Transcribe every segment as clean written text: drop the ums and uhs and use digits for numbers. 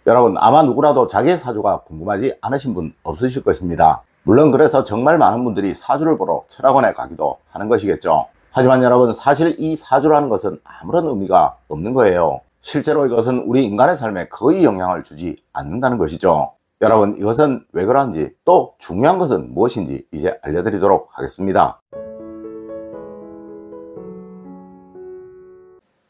여러분, 아마 누구라도 자기의 사주가 궁금하지 않으신 분 없으실 것입니다. 물론 그래서 정말 많은 분들이 사주를 보러 철학원에 가기도 하는 것이겠죠. 하지만 여러분, 사실 이 사주라는 것은 아무런 의미가 없는 거예요. 실제로 이것은 우리 인간의 삶에 거의 영향을 주지 않는다는 것이죠. 여러분, 이것은 왜 그런지, 또 중요한 것은 무엇인지 이제 알려드리도록 하겠습니다.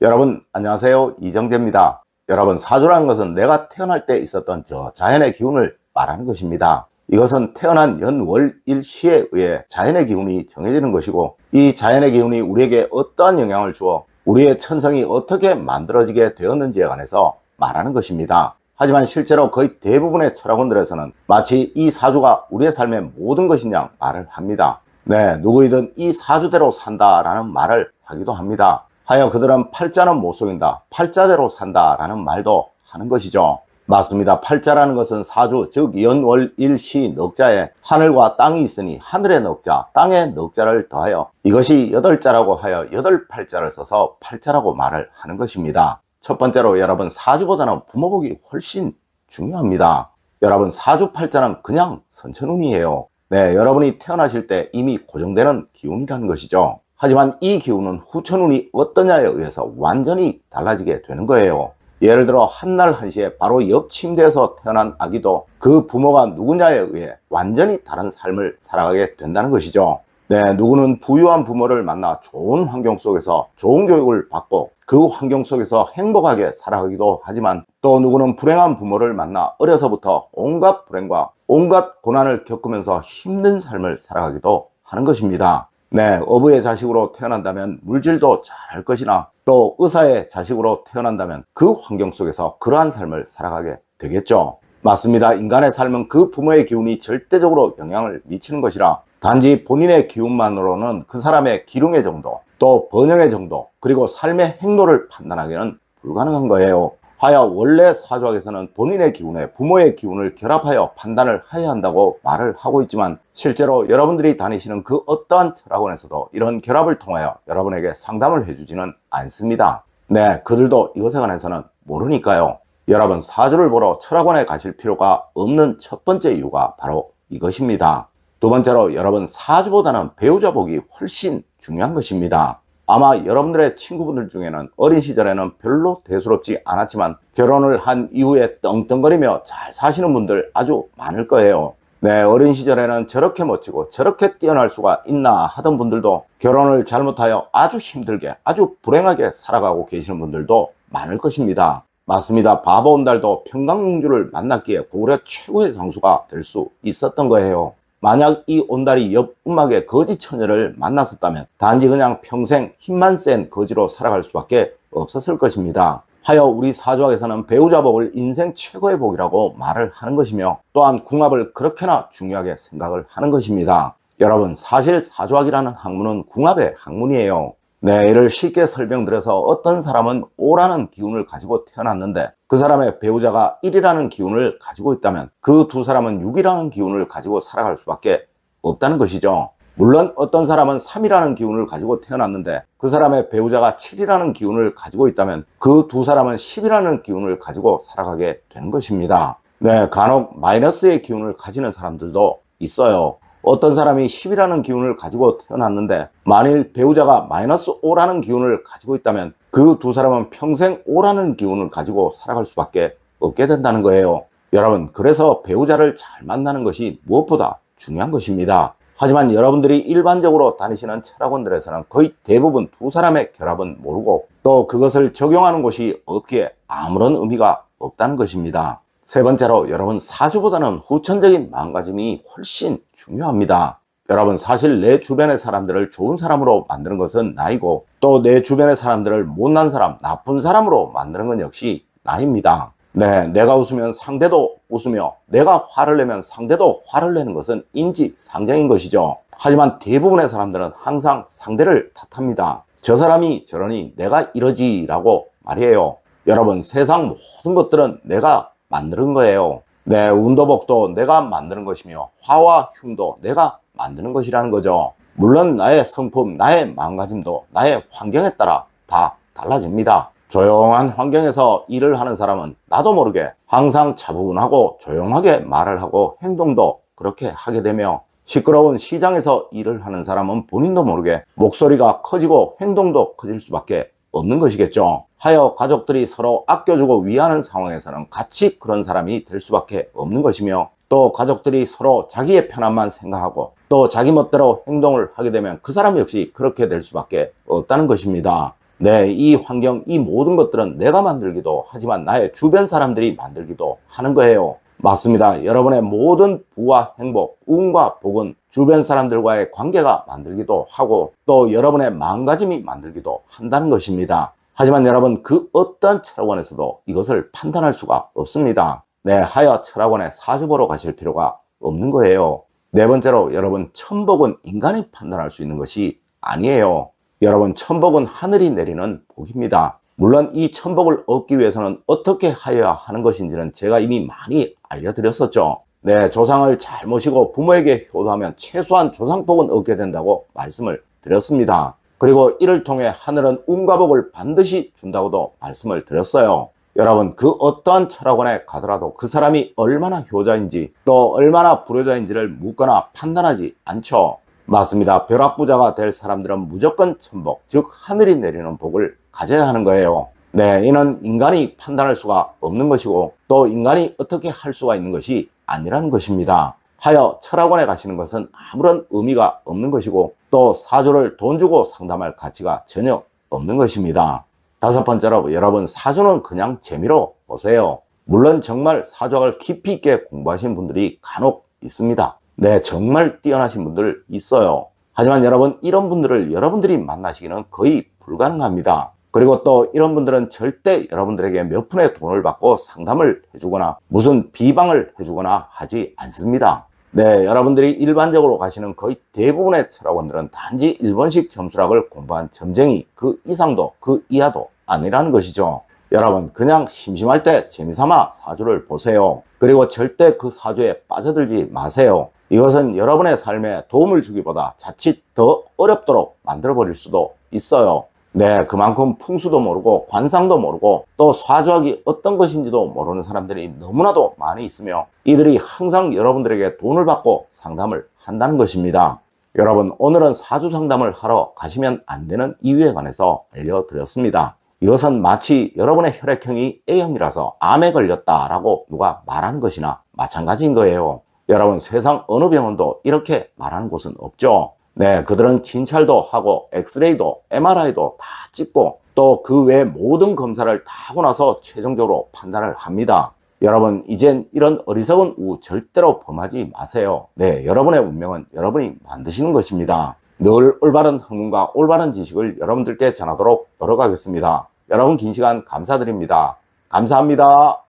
여러분, 안녕하세요. 이정재입니다. 여러분, 사주라는 것은 내가 태어날 때 있었던 저 자연의 기운을 말하는 것입니다. 이것은 태어난 연월일시에 의해 자연의 기운이 정해지는 것이고, 이 자연의 기운이 우리에게 어떠한 영향을 주어 우리의 천성이 어떻게 만들어지게 되었는지에 관해서 말하는 것입니다. 하지만 실제로 거의 대부분의 철학원들에서는 마치 이 사주가 우리의 삶의 모든 것이냐 말을 합니다. 네, 누구이든 이 사주대로 산다라는 말을 하기도 합니다. 하여 그들은 팔자는 못 속인다, 팔자대로 산다 라는 말도 하는 것이죠. 맞습니다. 팔자라는 것은 사주, 즉 연월일시 넉자에 하늘과 땅이 있으니 하늘의 넉자, 땅의 넉자를 더하여 이것이 8자라고 하여 8팔자를 써서 팔자라고 말을 하는 것입니다. 첫 번째로 여러분, 사주보다는 부모복이 훨씬 중요합니다. 여러분, 사주팔자는 그냥 선천운이에요. 네, 여러분이 태어나실 때 이미 고정되는 기운이라는 것이죠. 하지만 이 기운은 후천운이 어떠냐에 의해서 완전히 달라지게 되는 거예요. 예를 들어 한날 한시에 바로 옆 침대에서 태어난 아기도 그 부모가 누구냐에 의해 완전히 다른 삶을 살아가게 된다는 것이죠. 네, 누구는 부유한 부모를 만나 좋은 환경 속에서 좋은 교육을 받고 그 환경 속에서 행복하게 살아가기도 하지만, 또 누구는 불행한 부모를 만나 어려서부터 온갖 불행과 온갖 고난을 겪으면서 힘든 삶을 살아가기도 하는 것입니다. 네, 어부의 자식으로 태어난다면 물질도 잘할 것이나, 또 의사의 자식으로 태어난다면 그 환경 속에서 그러한 삶을 살아가게 되겠죠. 맞습니다. 인간의 삶은 그 부모의 기운이 절대적으로 영향을 미치는 것이라, 단지 본인의 기운만으로는 그 사람의 기륭의 정도, 또 번영의 정도, 그리고 삶의 행로를 판단하기는 불가능한 거예요. 하여 원래 사주학에서는 본인의 기운에 부모의 기운을 결합하여 판단을 해야 한다고 말을 하고 있지만, 실제로 여러분들이 다니시는 그 어떠한 철학원에서도 이런 결합을 통하여 여러분에게 상담을 해주지는 않습니다. 네, 그들도 이것에 관해서는 모르니까요. 여러분, 사주를 보러 철학원에 가실 필요가 없는 첫 번째 이유가 바로 이것입니다. 두 번째로 여러분, 사주보다는 배우자 복이 훨씬 중요한 것입니다. 아마 여러분들의 친구분들 중에는 어린 시절에는 별로 대수롭지 않았지만 결혼을 한 이후에 떵떵거리며 잘 사시는 분들 아주 많을 거예요. 네, 어린 시절에는 저렇게 멋지고 저렇게 뛰어날 수가 있나 하던 분들도 결혼을 잘못하여 아주 힘들게, 아주 불행하게 살아가고 계시는 분들도 많을 것입니다. 맞습니다. 바보 온달도 평강공주를 만났기에 고구려 최고의 장수가 될 수 있었던 거예요. 만약 이 온달이 옆 음악의 거지 처녀를 만났었다면 단지 그냥 평생 힘만 센 거지로 살아갈 수밖에 없었을 것입니다. 하여 우리 사주학에서는 배우자 복을 인생 최고의 복이라고 말을 하는 것이며, 또한 궁합을 그렇게나 중요하게 생각을 하는 것입니다. 여러분, 사실 사주학이라는 학문은 궁합의 학문이에요. 네, 이를 쉽게 설명드려서 어떤 사람은 5라는 기운을 가지고 태어났는데 그 사람의 배우자가 1이라는 기운을 가지고 있다면 그 두 사람은 6이라는 기운을 가지고 살아갈 수밖에 없다는 것이죠. 물론 어떤 사람은 3이라는 기운을 가지고 태어났는데 그 사람의 배우자가 7이라는 기운을 가지고 있다면 그 두 사람은 10이라는 기운을 가지고 살아가게 되는 것입니다. 네, 간혹 마이너스의 기운을 가지는 사람들도 있어요. 어떤 사람이 10이라는 기운을 가지고 태어났는데 만일 배우자가 마이너스 5라는 기운을 가지고 있다면 그 두 사람은 평생 5라는 기운을 가지고 살아갈 수밖에 없게 된다는 거예요. 여러분, 그래서 배우자를 잘 만나는 것이 무엇보다 중요한 것입니다. 하지만 여러분들이 일반적으로 다니시는 철학원들에서는 거의 대부분 두 사람의 결합은 모르고, 또 그것을 적용하는 곳이 없기에 아무런 의미가 없다는 것입니다. 세 번째로 여러분, 사주보다는 후천적인 마음가짐이 훨씬 중요합니다. 여러분, 사실 내 주변의 사람들을 좋은 사람으로 만드는 것은 나이고, 또 내 주변의 사람들을 못난 사람, 나쁜 사람으로 만드는 건 역시 나입니다. 네, 내가 웃으면 상대도 웃으며 내가 화를 내면 상대도 화를 내는 것은 인지상정인 것이죠. 하지만 대부분의 사람들은 항상 상대를 탓합니다. 저 사람이 저러니 내가 이러지 라고 말이에요. 여러분, 세상 모든 것들은 내가 만드는 거예요. 네, 운도복도 내가 만드는 것이며 화와 흉도 내가 만드는 것이라는 거죠. 물론 나의 성품, 나의 마음가짐도 나의 환경에 따라 다 달라집니다. 조용한 환경에서 일을 하는 사람은 나도 모르게 항상 차분하고 조용하게 말을 하고 행동도 그렇게 하게 되며, 시끄러운 시장에서 일을 하는 사람은 본인도 모르게 목소리가 커지고 행동도 커질 수밖에 없는 것이겠죠. 하여 가족들이 서로 아껴주고 위하는 상황에서는 같이 그런 사람이 될 수밖에 없는 것이며, 또 가족들이 서로 자기의 편안만 생각하고 또 자기 멋대로 행동을 하게 되면 그 사람 역시 그렇게 될 수밖에 없다는 것입니다. 네, 이 환경, 이 모든 것들은 내가 만들기도 하지만 나의 주변 사람들이 만들기도 하는 거예요. 맞습니다. 여러분의 모든 부와 행복, 운과 복은 주변 사람들과의 관계가 만들기도 하고 또 여러분의 마음가짐이 만들기도 한다는 것입니다. 하지만 여러분, 그 어떤 철학원에서도 이것을 판단할 수가 없습니다. 네, 하여 철학원에 사주 보러 가실 필요가 없는 거예요. 네 번째로, 여러분, 천복은 인간이 판단할 수 있는 것이 아니에요. 여러분, 천복은 하늘이 내리는 복입니다. 물론 이 천복을 얻기 위해서는 어떻게 하여야 하는 것인지는 제가 이미 많이 알려드렸었죠. 네, 조상을 잘 모시고 부모에게 효도하면 최소한 조상복은 얻게 된다고 말씀을 드렸습니다. 그리고 이를 통해 하늘은 운과 복을 반드시 준다고도 말씀을 드렸어요. 여러분, 그 어떠한 철학원에 가더라도 그 사람이 얼마나 효자인지 또 얼마나 불효자인지를 묻거나 판단하지 않죠. 맞습니다. 벼락부자가 될 사람들은 무조건 천복, 즉 하늘이 내리는 복을 가져야 하는 거예요. 네, 이는 인간이 판단할 수가 없는 것이고 또 인간이 어떻게 할 수가 있는 것이 아니라는 것입니다. 하여 철학원에 가시는 것은 아무런 의미가 없는 것이고 또 사주를 돈 주고 상담할 가치가 전혀 없는 것입니다. 다섯 번째로, 여러분, 사주는 그냥 재미로 보세요. 물론 정말 사주학을 깊이 있게 공부하신 분들이 간혹 있습니다. 네, 정말 뛰어나신 분들 있어요. 하지만 여러분, 이런 분들을 여러분들이 만나시기는 거의 불가능합니다. 그리고 또 이런 분들은 절대 여러분들에게 몇 푼의 돈을 받고 상담을 해주거나 무슨 비방을 해주거나 하지 않습니다. 네, 여러분들이 일반적으로 가시는 거의 대부분의 철학원들은 단지 일본식 점수학을 공부한 점쟁이, 그 이상도 그 이하도 아니라는 것이죠. 여러분, 그냥 심심할 때 재미삼아 사주를 보세요. 그리고 절대 그 사주에 빠져들지 마세요. 이것은 여러분의 삶에 도움을 주기보다 자칫 더 어렵도록 만들어 버릴 수도 있어요. 네, 그만큼 풍수도 모르고 관상도 모르고 또 사주학이 어떤 것인지도 모르는 사람들이 너무나도 많이 있으며 이들이 항상 여러분들에게 돈을 받고 상담을 한다는 것입니다. 여러분, 오늘은 사주 상담을 하러 가시면 안 되는 이유에 관해서 알려드렸습니다. 이것은 마치 여러분의 혈액형이 A형이라서 암에 걸렸다라고 누가 말하는 것이나 마찬가지인 거예요. 여러분, 세상 어느 병원도 이렇게 말하는 곳은 없죠. 네, 그들은 진찰도 하고 엑스레이도 MRI도 다 찍고 또 그 외 모든 검사를 다 하고 나서 최종적으로 판단을 합니다. 여러분, 이젠 이런 어리석은 우 절대로 범하지 마세요. 네, 여러분의 운명은 여러분이 만드시는 것입니다. 늘 올바른 학문과 올바른 지식을 여러분들께 전하도록 노력하겠습니다. 여러분, 긴 시간 감사드립니다. 감사합니다.